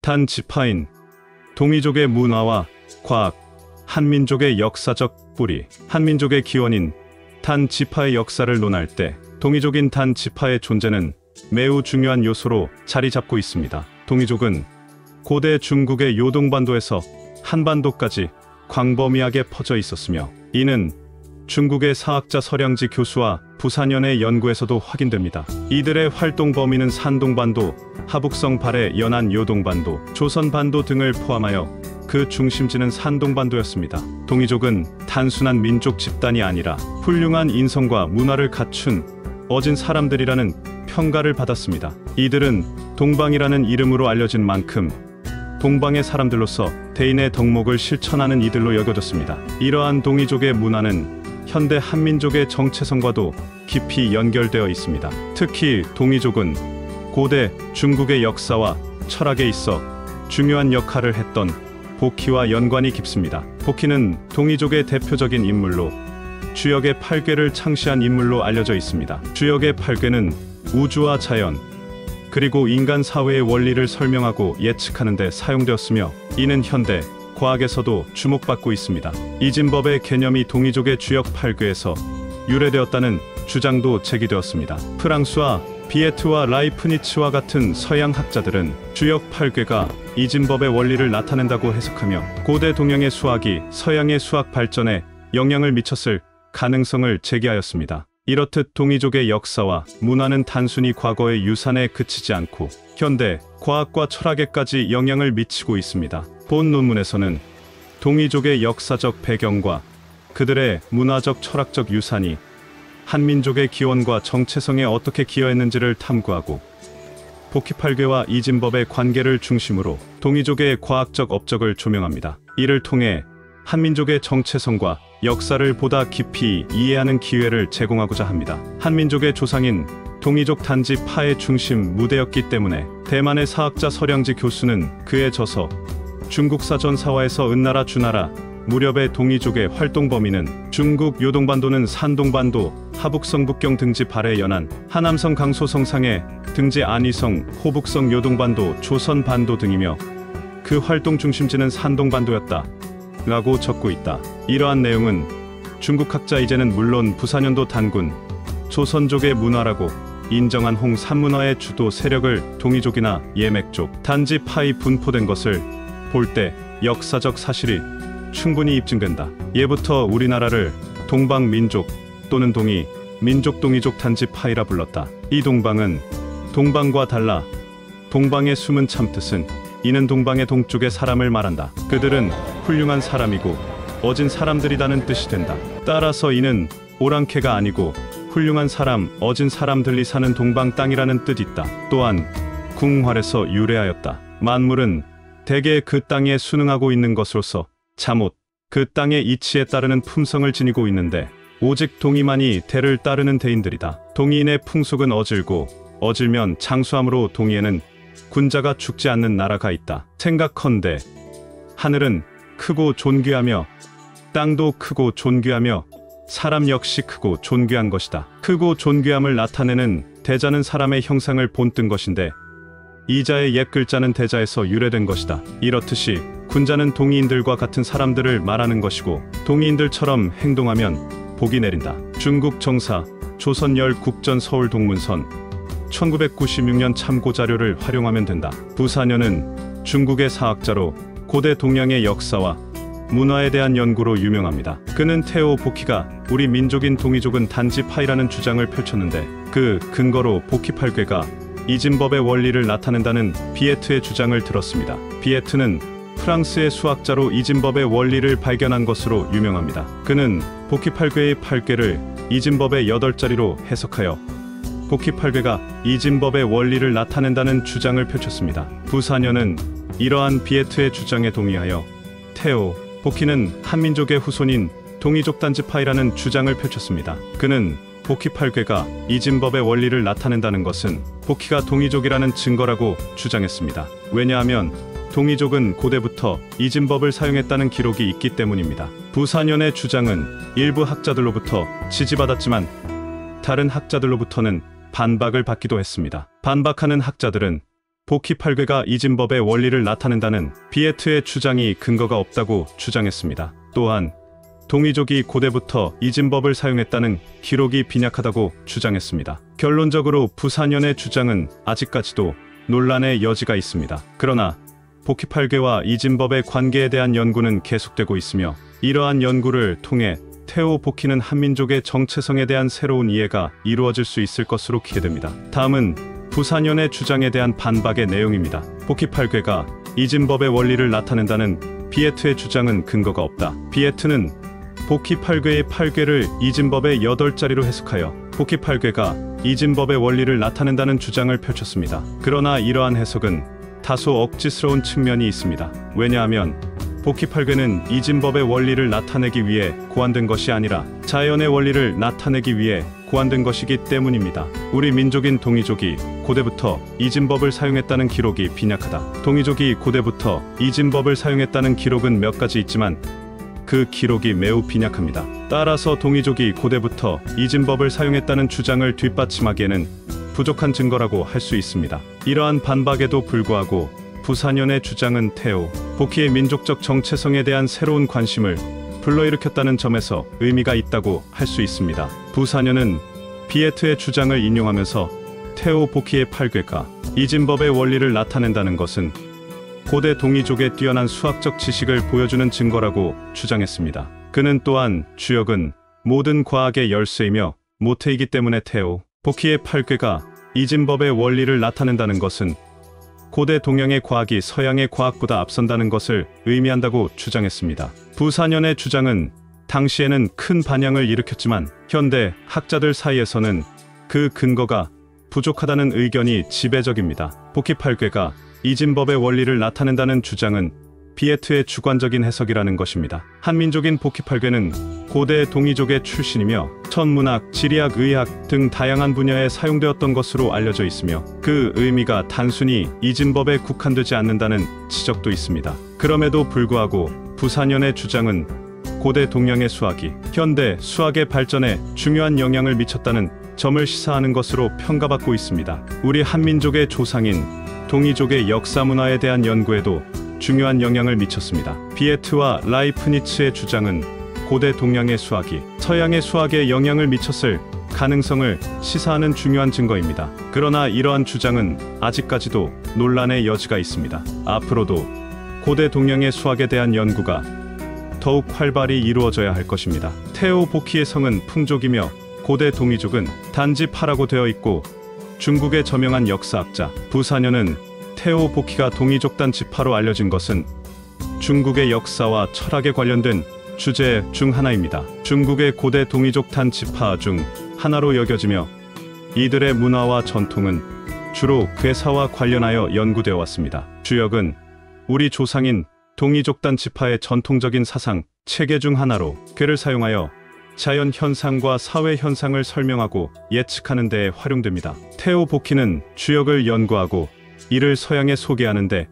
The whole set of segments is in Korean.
단지파인 동이족의 문화와 과학, 한민족의 역사적 뿌리, 한민족의 기원인 단지파의 역사를 논할 때 동이족인 단지파의 존재는 매우 중요한 요소로 자리 잡고 있습니다. 동이족은 고대 중국의 요동반도에서 한반도까지 광범위하게 퍼져 있었으며 이는 중국의 사학자 서량지 교수와 부산연의 연구에서도 확인됩니다. 이들의 활동 범위는 산동반도, 하북성 발해 연안 요동반도, 조선반도 등을 포함하여 그 중심지는 산동반도였습니다. 동이족은 단순한 민족 집단이 아니라 훌륭한 인성과 문화를 갖춘 어진 사람들이라는 평가를 받았습니다. 이들은 동방이라는 이름으로 알려진 만큼 동방의 사람들로서 대인의 덕목을 실천하는 이들로 여겨졌습니다. 이러한 동이족의 문화는 현대 한민족의 정체성과도 깊이 연결되어 있습니다. 특히 동이족은 고대 중국의 역사와 철학에 있어 중요한 역할을 했던 복희와 연관이 깊습니다. 복희는 동이족의 대표적인 인물로 주역의 8궤를 창시한 인물로 알려져 있습니다. 주역의 8궤는 우주와 자연, 그리고 인간 사회의 원리를 설명하고 예측하는 데 사용되었으며 이는 현대 과학에서도 주목받고 있습니다. 이진법의 개념이 동이족의 주역 8궤에서 유래되었다는 주장도 제기되었습니다. 프랑스와 비에트와 라이프니츠와 같은 서양 학자들은 주역 8궤가 이진법의 원리를 나타낸다고 해석하며 고대 동양의 수학이 서양의 수학 발전에 영향을 미쳤을 가능성을 제기하였습니다. 이렇듯 동이족의 역사와 문화는 단순히 과거의 유산에 그치지 않고 현대 과학과 철학에까지 영향을 미치고 있습니다. 본 논문에서는 동이족의 역사적 배경과 그들의 문화적 철학적 유산이 한민족의 기원과 정체성에 어떻게 기여했는지를 탐구하고 복희 8궤와 이진법의 관계를 중심으로 동이족의 과학적 업적을 조명합니다. 이를 통해 한민족의 정체성과 역사를 보다 깊이 이해하는 기회를 제공하고자 합니다. 한민족의 조상인 동이족 단지파의 중심 무대였기 때문에 대만의 사학자 서량지 교수는 그의 저서 중국사전사화에서 은나라 주나라 무렵의 동이족의 활동 범위는 중국 요동반도는 산동반도, 하북성 북경 등지 발해 연안, 하남성 강소성 상해 등지 안위성, 호북성 요동반도, 조선반도 등이며 그 활동 중심지는 산동반도였다 라고 적고 있다. 이러한 내용은 중국 학자 이제는 물론 부산연도 단군, 조선족의 문화라고 인정한 홍산문화의 주도 세력을 동이족이나 예맥족, 단지파이 분포된 것을 볼 때 역사적 사실이 충분히 입증된다. 예부터 우리나라를 동방민족 또는 민족 동이족 단지파이라 불렀다. 이 동방은 동방과 달라 동방의 숨은 참뜻은 이는 동방의 동쪽의 사람을 말한다. 그들은 훌륭한 사람이고 어진 사람들이라는 뜻이 된다. 따라서 이는 오랑캐가 아니고 훌륭한 사람, 어진 사람들이 사는 동방 땅이라는 뜻이 있다. 또한 궁활에서 유래하였다. 만물은 대개 그 땅에 순응하고 있는 것으로서 잠옷, 그 땅의 이치에 따르는 품성을 지니고 있는데 오직 동이만이 대를 따르는 대인들이다. 동이인의 풍속은 어질고 어질면 장수함으로 동이에는 군자가 죽지 않는 나라가 있다. 생각컨대 하늘은 크고 존귀하며 땅도 크고 존귀하며 사람 역시 크고 존귀한 것이다. 크고 존귀함을 나타내는 대자는 사람의 형상을 본뜬 것인데 이자의 옛 글자는 대자에서 유래된 것이다. 이렇듯이 군자는 동이인들과 같은 사람들을 말하는 것이고 동이인들처럼 행동하면 복이 내린다. 중국 정사 조선열 국전 서울 동문선 1996년 참고 자료를 활용하면 된다. 부산연은 중국의 사학자로 고대 동양의 역사와 문화에 대한 연구로 유명합니다. 그는 태오 복희가 우리 민족인 동이족은 단지파이라는 주장을 펼쳤는데 그 근거로 복희 8궤가 이진법의 원리를 나타낸다는 비에트의 주장을 들었습니다. 비에트는 프랑스의 수학자로 이진법의 원리를 발견한 것으로 유명합니다. 그는 복희 8궤의 8궤를 이진법의 8자리로 해석하여 복희 8궤가 이진법의 원리를 나타낸다는 주장을 펼쳤습니다. 부산연은 이러한 비에트의 주장에 동의하여 태오 복희는 한민족의 후손인 동이족 단지파이라는 주장을 펼쳤습니다. 그는 복희 8궤가 이진법의 원리를 나타낸다는 것은 복희가 동이족이라는 증거라고 주장했습니다. 왜냐하면 동이족은 고대부터 이진법을 사용했다는 기록이 있기 때문입니다. 부산연의 주장은 일부 학자들로부터 지지받았지만 다른 학자들로부터는 반박을 받기도 했습니다. 반박하는 학자들은 복희 8궤가 이진법의 원리를 나타낸다는 비에트의 주장이 근거가 없다고 주장했습니다. 또한 동이족이 고대부터 이진법을 사용했다는 기록이 빈약하다고 주장했습니다. 결론적으로 부산연의 주장은 아직까지도 논란의 여지가 있습니다. 그러나 복희 8궤와 이진법의 관계에 대한 연구는 계속되고 있으며, 이러한 연구를 통해 태호 복희는 한민족의 정체성에 대한 새로운 이해가 이루어질 수 있을 것으로 기대됩니다. 다음은 부산연의 주장에 대한 반박의 내용입니다. 복희 8궤가 이진법의 원리를 나타낸다는 비에트의 주장은 근거가 없다. 비에트는 복희 8궤의 8궤를 이진법의 8자리로 해석하여 복희 8궤가 이진법의 원리를 나타낸다는 주장을 펼쳤습니다. 그러나 이러한 해석은 다소 억지스러운 측면이 있습니다. 왜냐하면 복희 8궤는 이진법의 원리를 나타내기 위해 고안된 것이 아니라 자연의 원리를 나타내기 위해 고안된 것이기 때문입니다. 우리 민족인 동이족이 고대부터 이진법을 사용했다는 기록이 빈약하다. 동이족이 고대부터 이진법을 사용했다는 기록은 몇 가지 있지만 그 기록이 매우 빈약합니다. 따라서 동이족이 고대부터 이진법을 사용했다는 주장을 뒷받침하기에는 부족한 증거라고 할 수 있습니다. 이러한 반박에도 불구하고 부산연의 주장은 태호 복희의 민족적 정체성에 대한 새로운 관심을 불러일으켰다는 점에서 의미가 있다고 할 수 있습니다. 부산연은 비에트의 주장을 인용하면서 태호 복희의 8궤가 이진법의 원리를 나타낸다는 것은 고대 동이족의 뛰어난 수학적 지식을 보여주는 증거라고 주장했습니다. 그는 또한 주역은 모든 과학의 열쇠이며 모태이기 때문에 태호 복희의 8궤가 이진법의 원리를 나타낸다는 것은 고대 동양의 과학이 서양의 과학보다 앞선다는 것을 의미한다고 주장했습니다. 부산연의 주장은 당시에는 큰 반향을 일으켰지만 현대 학자들 사이에서는 그 근거가 부족하다는 의견이 지배적입니다. 복희 8궤가 이진법의 원리를 나타낸다는 주장은 비에트의 주관적인 해석이라는 것입니다. 한민족인 복희 8궤는 고대 동이족의 출신이며 천문학, 지리학, 의학 등 다양한 분야에 사용되었던 것으로 알려져 있으며 그 의미가 단순히 이진법에 국한되지 않는다는 지적도 있습니다. 그럼에도 불구하고 부산연의 주장은 고대 동양의 수학이 현대 수학의 발전에 중요한 영향을 미쳤다는 점을 시사하는 것으로 평가받고 있습니다. 우리 한민족의 조상인 동이족의 역사 문화에 대한 연구에도 중요한 영향을 미쳤습니다. 비에트와 라이프니츠의 주장은 고대 동양의 수학이 서양의 수학에 영향을 미쳤을 가능성을 시사하는 중요한 증거입니다. 그러나 이러한 주장은 아직까지도 논란의 여지가 있습니다. 앞으로도 고대 동양의 수학에 대한 연구가 더욱 활발히 이루어져야 할 것입니다. 태호 복희의 성은 풍족이며 고대 동이족은 단지 파라고 되어 있고, 중국의 저명한 역사학자 부산연은 태호 복희가 동이족단 지파로 알려진 것은 중국의 역사와 철학에 관련된 주제 중 하나입니다. 중국의 고대 동이족단 지파 중 하나로 여겨지며 이들의 문화와 전통은 주로 괴사와 관련하여 연구되어 왔습니다. 주역은 우리 조상인 동이족단 지파의 전통적인 사상, 체계 중 하나로 괴를 사용하여 자연 현상과 사회 현상을 설명하고 예측하는 데 활용됩니다. 태호 복희는 주역을 연구하고 이를 서양에 소개하는 데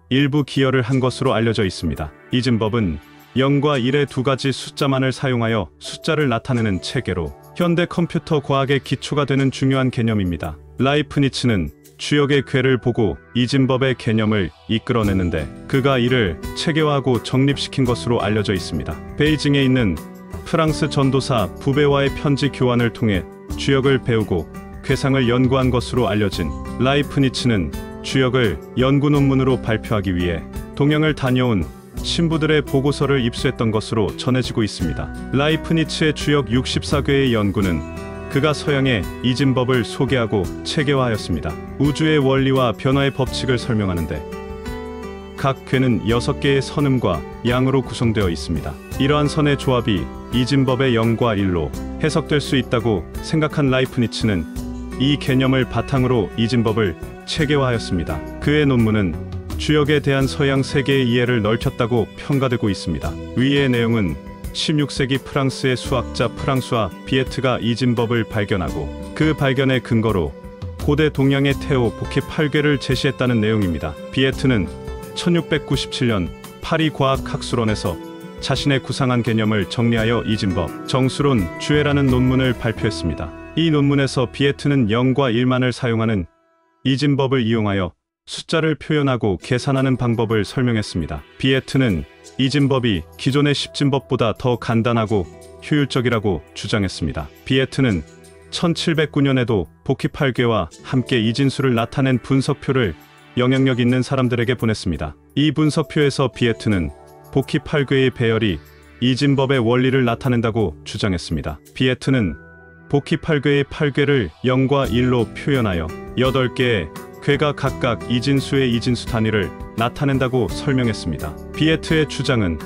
일부 기여를 한 것으로 알려져 있습니다. 이진법은 0과 1의 두 가지 숫자만을 사용하여 숫자를 나타내는 체계로 현대 컴퓨터 과학의 기초가 되는 중요한 개념입니다. 라이프니츠는 주역의 괴를 보고 이진법의 개념을 이끌어내는데 그가 이를 체계화하고 정립시킨 것으로 알려져 있습니다. 베이징에 있는 프랑스 전도사 부베와의 편지 교환을 통해 주역을 배우고 괴상을 연구한 것으로 알려진 라이프니츠는 주역을 연구 논문으로 발표하기 위해 동양을 다녀온 신부들의 보고서를 입수했던 것으로 전해지고 있습니다. 라이프니츠의 주역 64궤의 연구는 그가 서양의 이진법을 소개하고 체계화하였습니다. 우주의 원리와 변화의 법칙을 설명하는데 각 궤는 6개의 선음과 양으로 구성되어 있습니다. 이러한 선의 조합이 이진법의 0과 1로 해석될 수 있다고 생각한 라이프니츠는 이 개념을 바탕으로 이진법을 체계화하였습니다. 그의 논문은 주역에 대한 서양 세계의 이해를 넓혔다고 평가되고 있습니다. 위의 내용은 16세기 프랑스의 수학자 프랑수아 비에트가 이진법을 발견하고 그 발견의 근거로 고대 동양의 태호 복희 8궤를 제시했다는 내용입니다. 비에트는 1697년 파리 과학학술원에서 자신의 구상한 개념을 정리하여 이진법 정수론 주해라는 논문을 발표했습니다. 이 논문에서 비에트는 0과 1만을 사용하는 이진법을 이용하여 숫자를 표현하고 계산하는 방법을 설명했습니다. 비에트는 이진법이 기존의 십진법보다 더 간단하고 효율적이라고 주장했습니다. 비에트는 1709년에도 복희 8궤와 함께 이진수를 나타낸 분석표를 영향력 있는 사람들에게 보냈습니다. 이 분석표에서 비에트는 복희 8궤의 배열이 이진법의 원리를 나타낸다고 주장했습니다. 비에트는 복희 8궤의 8궤를 0과 1로 표현하여 8개의 궤가 각각 이진수의 이진수 단위를 나타낸다고 설명했습니다. 비에트의 주장은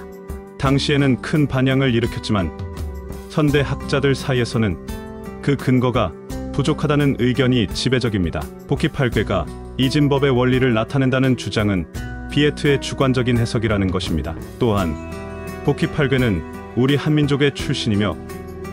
당시에는 큰 반향을 일으켰지만 현대 학자들 사이에서는 그 근거가 부족하다는 의견이 지배적입니다. 복희 8궤가 이진법의 원리를 나타낸다는 주장은 비에트의 주관적인 해석이라는 것입니다. 또한 복희 8궤는 우리 한민족의 출신이며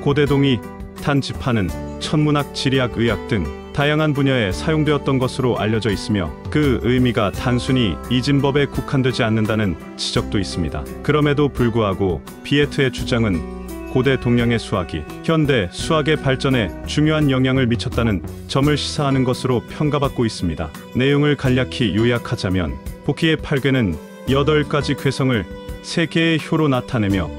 고대 동이 단지파는 천문학, 지리학, 의학 등 다양한 분야에 사용되었던 것으로 알려져 있으며 그 의미가 단순히 이진법에 국한되지 않는다는 지적도 있습니다. 그럼에도 불구하고 비에트의 주장은 고대 동양의 수학이 현대 수학의 발전에 중요한 영향을 미쳤다는 점을 시사하는 것으로 평가받고 있습니다. 내용을 간략히 요약하자면 복희의 8궤는 8가지 궤성을 3개의 효로 나타내며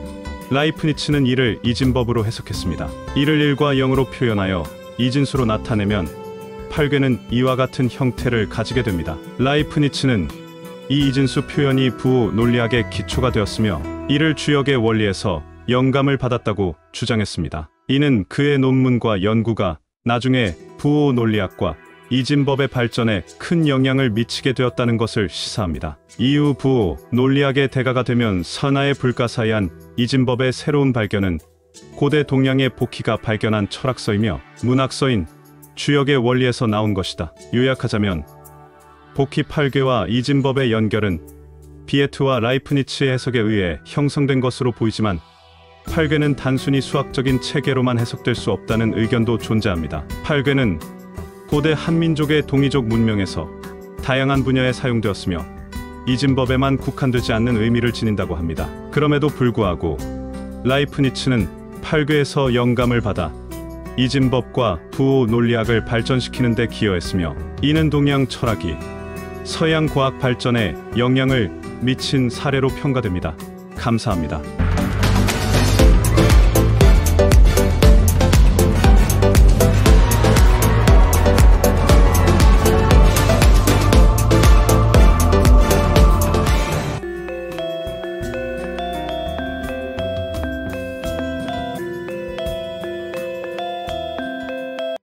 라이프니츠는 이를 이진법으로 해석했습니다. 이를 1과 0으로 표현하여 이진수로 나타내면 8궤는 이와 같은 형태를 가지게 됩니다. 라이프니츠는 이 이진수 표현이 부호 논리학의 기초가 되었으며 이를 주역의 원리에서 영감을 받았다고 주장했습니다. 이는 그의 논문과 연구가 나중에 부호 논리학과 이진법의 발전에 큰 영향을 미치게 되었다는 것을 시사합니다. 이후 부호 논리학의 대가가 되면 선하의 불가사의한 이진법의 새로운 발견은 고대 동양의 복희가 발견한 철학서이며 문학서인 주역의 원리에서 나온 것이다. 요약하자면 복희 8궤와 이진법의 연결은 비에트와 라이프니츠의 해석에 의해 형성된 것으로 보이지만 8궤는 단순히 수학적인 체계로만 해석될 수 없다는 의견도 존재합니다. 8궤는 고대 한민족의 동이족 문명에서 다양한 분야에 사용되었으며 이진법에만 국한되지 않는 의미를 지닌다고 합니다. 그럼에도 불구하고 라이프니츠는 8궤에서 영감을 받아 이진법과 부호 논리학을 발전시키는 데 기여했으며 이는 동양 철학이 서양 과학 발전에 영향을 미친 사례로 평가됩니다. 감사합니다.